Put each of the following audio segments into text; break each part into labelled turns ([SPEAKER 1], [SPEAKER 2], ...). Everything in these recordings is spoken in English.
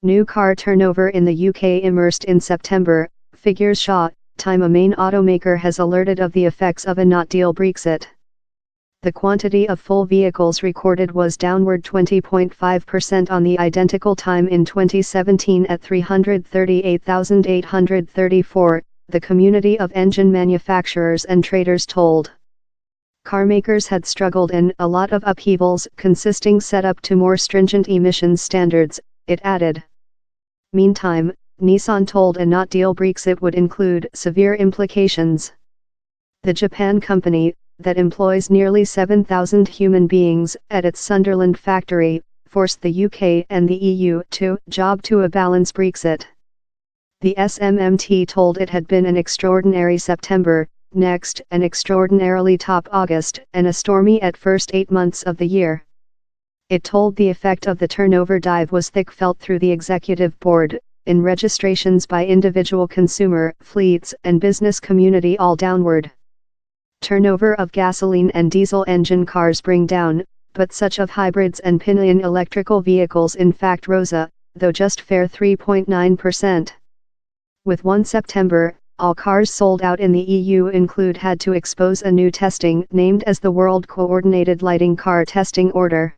[SPEAKER 1] New car turnover in the UK immersed in September, figures show. Time a main automaker has alerted of the effects of a not-deal Brexit. The quantity of full vehicles recorded was downward 20.5% on the identical time in 2017 at 338,834, the community of engine manufacturers and traders told. Carmakers had struggled in a lot of upheavals consisting set up to more stringent emissions standards, it added. Meantime, Nissan told a not-deal Brexit would include severe implications. The Japan company, that employs nearly 7,000 human beings at its Sunderland factory, forced the UK and the EU to job to a balanced Brexit. The SMMT told it had been an extraordinary September, next an extraordinarily top August, and a stormy at first 8 months of the year. It told the effect of the turnover dive was thick felt through the executive board, in registrations by individual consumer, fleets and business community all downward. Turnover of gasoline and diesel engine cars bring down, but such of hybrids and plug-in electrical vehicles in fact rose, though just fair 3.9%. With 1 September, all cars sold out in the EU include had to expose a new testing named as the World Coordinated Lighting Car Testing Order.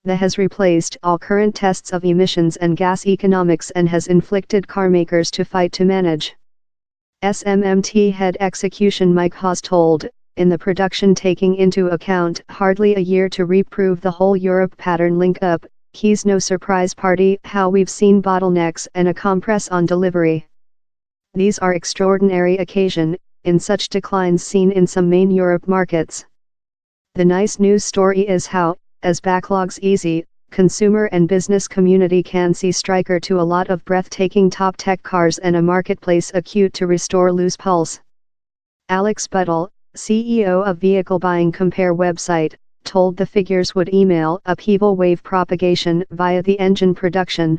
[SPEAKER 1] The has replaced all current tests of emissions and gas economics and has inflicted carmakers to fight to manage. SMMT head execution Mike Hawes told, in the production taking into account hardly a year to reprove the whole Europe pattern link up, he's no surprise party how we've seen bottlenecks and a compress on delivery. These are extraordinary occasion, in such declines seen in some main Europe markets. The nice news story is how, as backlogs easy, consumer and business community can see striker to a lot of breathtaking top tech cars and a marketplace acute to restore loose pulse. Alex Buttle, CEO of Vehicle Buying Compare website, told the figures would email upheaval wave propagation via the engine production.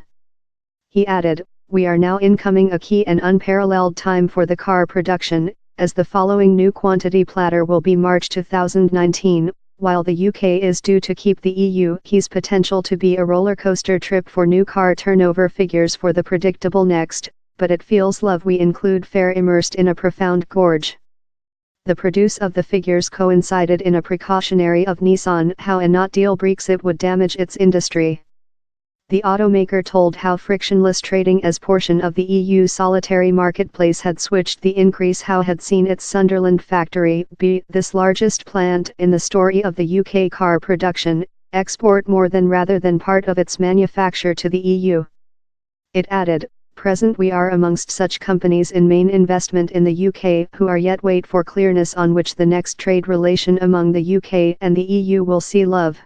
[SPEAKER 1] He added, "We are now incoming a key and unparalleled time for the car production, as the following new quantity platter will be March 2019, while the UK is due to keep the EU's potential to be a roller coaster trip for new car turnover figures for the predictable next, but it feels love we include fair immersed in a profound gorge." The produce of the figures coincided in a precautionary of Nissan how a not-deal Brexit would damage its industry. The automaker told how frictionless trading as portion of the EU solitary marketplace had switched the increase how had seen its Sunderland factory be this largest plant in the story of the UK car production, export more than rather than part of its manufacture to the EU. It added, "Present we are amongst such companies in main investment in the UK who are yet wait for clearness on which the next trade relation among the UK and the EU will see love.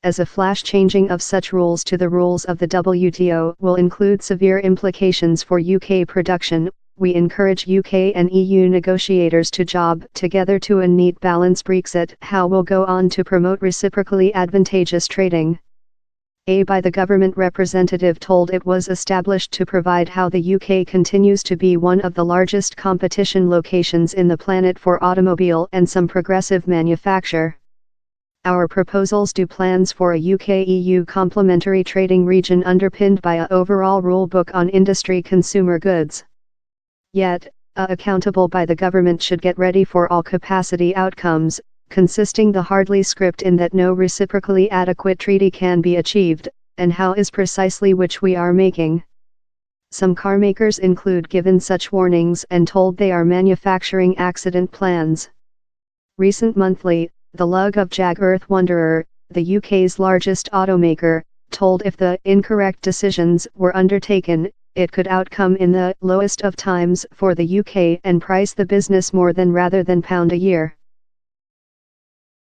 [SPEAKER 1] As a flash changing of such rules to the rules of the WTO will include severe implications for UK production, we encourage UK and EU negotiators to job together to a neat balance Brexit how will go on to promote reciprocally advantageous trading." By the government representative told it was established to provide how the UK continues to be one of the largest competition locations in the planet for automobile and some progressive manufacture. Our proposals do plans for a UK-EU complementary trading region underpinned by a overall rule book on industry consumer goods. Yet, accountable by the government should get ready for all capacity outcomes, consisting the hardly script in that no reciprocally adequate treaty can be achieved, and how is precisely which we are making. Some carmakers include given such warnings and told they are manufacturing accident plans. Recent monthly, the lug of Jag Earth Wanderer, the UK's largest automaker, told if the incorrect decisions were undertaken, it could outcome in the lowest of times for the UK and price the business more than rather than pound a year.